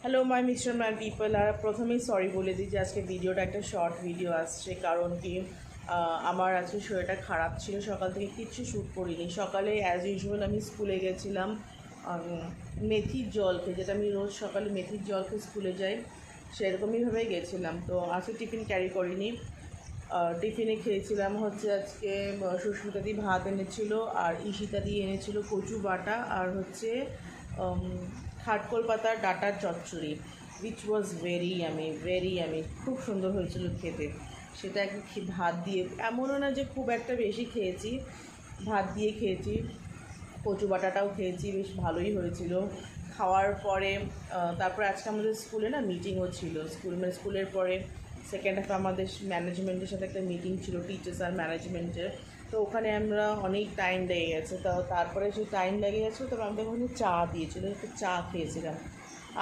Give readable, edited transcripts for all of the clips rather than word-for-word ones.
Hello my mister man people. আর প্রথমেই sorry বলে দিই যে আজকে ভিডিওটা একটা শর্ট ভিডিও আসছে, কারণ কি আমার আজকে শরীরটা খারাপ ছিল, সকাল থেকে কিচ্ছু শ্যুট করিনি। সকালে অ্যাজ ইউজুয়াল আমি স্কুলে গেছিলাম মেথির জল খেয়ে, যেটা আমি রোজ সকালে মেথির জল খেয়ে স্কুলে যাই, সেরকমইভাবে গেছিলাম। তো আজকে টিফিন ক্যারি করিনি। টিফিনে খেয়েছিলাম হচ্ছে আজকে সুস্মিতাদি ভাত এনেছিল, আর ঈশিতাদি এনেছিল কচু বাটা, আর হচ্ছে খাটকল পাতার ডাটার চচ্চড়ি, উইচ ওয়াজ ভেরি ইয়ামি, খুব সুন্দর হয়েছিল খেতে। সেটা একটু ভাত দিয়ে, এমনও না যে খুব একটা বেশি খেয়েছি, ভাত দিয়ে খেয়েছি, কচু বাটাটাও খেয়েছি, বেশ ভালোই হয়েছিল। খাওয়ার পরে তারপরে আজকে আমাদের স্কুলে না মিটিংও ছিল, স্কুলের পরে সেকেন্ড হাফে আমাদের ম্যানেজমেন্টের সাথে একটা মিটিং ছিল, টিচার্স আর ম্যানেজমেন্টের। তো ওখানে আমরা অনেক টাইম লেগে গেছে, তারপরে সেই টাইম লেগে গেছিলো, তবে আমাদের ওখানে চা দিয়েছিলো, একটু চা খেয়েছিলাম।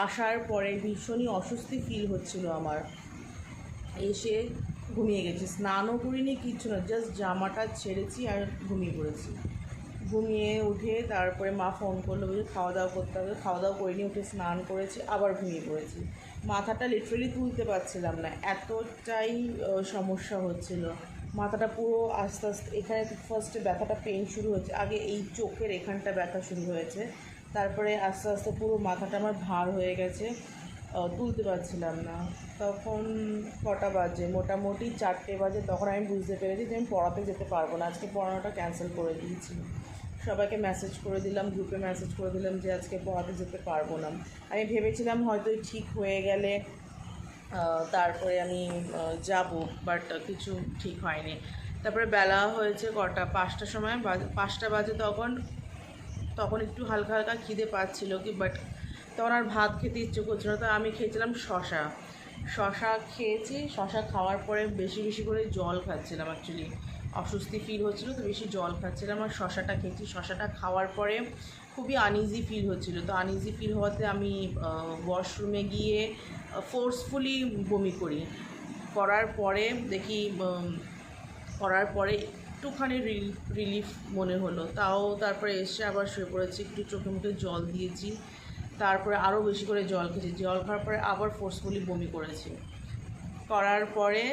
আসার পরে ভীষণই অস্বস্তি ফিল হচ্ছিল আমার, এসে ঘুমিয়ে গেছি, স্নানও করিনি, কিচ্ছু না, জাস্ট জামাটা ছেড়েছি আর ঘুমিয়ে পড়েছি। ঘুমিয়ে উঠে তারপরে মা ফোন করলো, বুঝে খাওয়া দাওয়া করতে হবে, খাওয়া দাওয়া করিনি, উঠে স্নান করেছি, আবার ঘুমিয়ে পড়েছি। মাথাটা লিটারেলি তুলতে পারছিলাম না, এতটাই সমস্যা হচ্ছিল। মাথাটা পুরো আস্তে আস্তে, এখানে ফার্স্টে ব্যথাটা পেন শুরু হয়েছে, আগে এই চোখের এখানটা ব্যথা শুরু হয়েছে, তারপরে আস্তে আস্তে পুরো মাথাটা আমার ভার হয়ে গেছে, তুলতে পারছিলাম না। তখন কটা বাজে, মোটামুটি 4টে বাজে, তখন আমি বুঝতে পেরেছি যে আমি পড়াতে যেতে পারবো না, আজকে পড়ানোটা ক্যান্সেল করে দিয়েছি। সবাইকে মেসেজ করে দিলাম, গ্রুপে মেসেজ করে দিলাম যে আজকে পড়াতে যেতে পারবো না। আমি ভেবেছিলাম হয়তো ঠিক হয়ে গেলে তারপরে আমি যাব, বাট কিছু ঠিক হয়নি। তারপরে বেলা হয়েছে কটা, 5টার সময়, 5টা বাজে, তখন একটু হালকা হালকা খিদে পাচ্ছিল কি, বাট তখন আর ভাত খেতে ইচ্ছে করছিল না। তো আমি খেয়েছিলাম শশা খেয়েছি। শশা খাওয়ার পরে বেশি বেশি করে জল খাচ্ছিলাম, অ্যাকচুয়ালি অস্বস্তি ফিল হচ্ছিলো তো বেশি জল খাচ্ছিলাম, আর শশাটা খেয়েছি। শশাটা খাওয়ার পরে খুবই আনইজি ফিল হচ্ছিলো, তো আনইজি ফিল হওয়াতে আমি ওয়াশরুমে গিয়ে ফোর্সফুলি বমি করার পরে দেখি, করার পরে একটুখানি রিলিফ মনে হলো, তারপরে এসে আবার শুয়ে পড়েছি, একটু চোখে মুখে জল দিয়েছি, তারপরে আরও বেশি করে জল খেয়েছি। জল খাওয়ার পরে আবার ফোর্সফুলি বমি করার পরে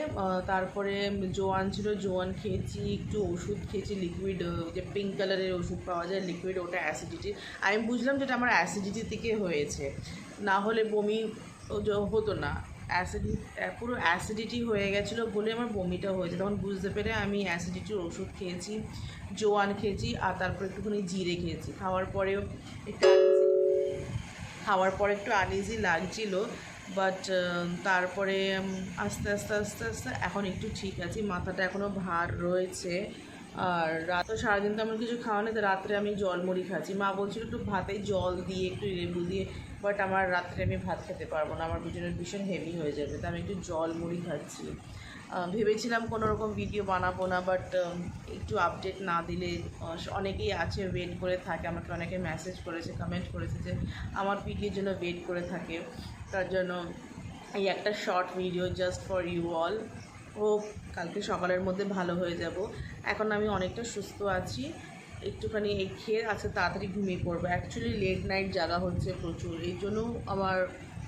তারপরে জোয়ান ছিল, জোয়ান খেয়েছি, একটু ওষুধ খেয়েছি, লিকুইড, যে পিঙ্ক কালারের ওষুধ পাওয়া যায় লিকুইড, ওটা অ্যাসিডিটি। আমি বুঝলাম যেটা আমার অ্যাসিডিটি থেকে হয়েছে, না হলে বমি হতো না। পুরো অ্যাসিডিটি হয়ে গেছিলো বলে আমার বমিটা হয়েছে। তখন বুঝতে পেরে আমি অ্যাসিডিটির ওষুধ খেয়েছি, জোয়ান খেয়েছি, আর তারপরে একটুখানি জিরে খেয়েছি। খাওয়ার পরে একটু আনইজি লাগছিলো, বাট তারপরে আস্তে আস্তে আস্তে আস্তে এখন একটু ঠিক আছি। মাথাটা এখনও ভার রয়েছে, আর রাতও সারাদিন তো আমার কিছু খাওয়া নেই, তো রাত্রে আমি জল মুড়ি খাচ্ছি। মা বলছিল একটু ভাতে জল দিয়ে একটু লেবু দিয়ে, বাট আমার রাত্রে আমি ভাত খেতে পারবো না, আমার ভীষণ হেভি হয়ে যাবে, তো আমি একটু জল মুড়ি খাচ্ছি। ভেবেছিলাম কোনো রকম ভিডিও বানাবো না, বাট একটু আপডেট না দিলে, অনেকেই আছে ওয়েট করে থাকে, আমাকে অনেকে মেসেজ করেছে, কমেন্ট করেছে যে আমার ভিডিওর জন্য ওয়েট করে থাকে, তার জন্য এই একটা short video just for you all. ও কালকে সকালের মধ্যে ভালো হয়ে যাব। এখন আমি অনেকটা সুস্থ আছি, একটুখানি এই খেয়ে আজকে তাড়াতাড়ি ঘুমিয়ে পড়বো। অ্যাকচুয়ালি লেট নাইট জাগা হচ্ছে প্রচুর, এই জন্যও আমার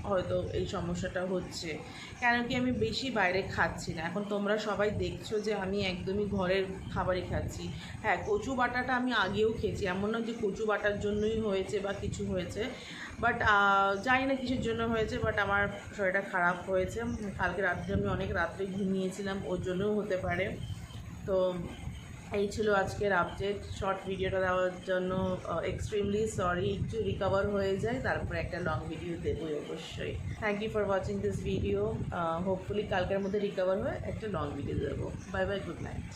হয়তো এই সমস্যাটা হচ্ছে, কেন কি আমি বেশি বাইরে খাচ্ছি না। এখন তোমরা সবাই দেখছো যে আমি একদমই ঘরের খাবারই খাচ্ছি। হ্যাঁ, কচু বাটাটা আমি আগেও খেয়েছি, এমন না যে কচু বাটার জন্যই হয়েছে বা কিছু হয়েছে, বাট জানি না কিসের জন্য হয়েছে, বাট আমার শরীরটা খারাপ হয়েছে। কালকে রাত্রে আমি অনেক রাত্রে ঘুমিয়েছিলাম, ওর জন্যও হতে পারে। তো এই ছিল আজকের আপডেট। শর্ট ভিডিওটা দেওয়ার জন্য এক্সট্রিমলি সরি, একটু রিকভার হয়ে যায় তারপরে একটা লং ভিডিও দেবই অবশ্যই। Thank you for watching this video. Hopefully কালকের মধ্যে রিকভার হয়ে একটা লং ভিডিও দেবো। Bye bye, good night.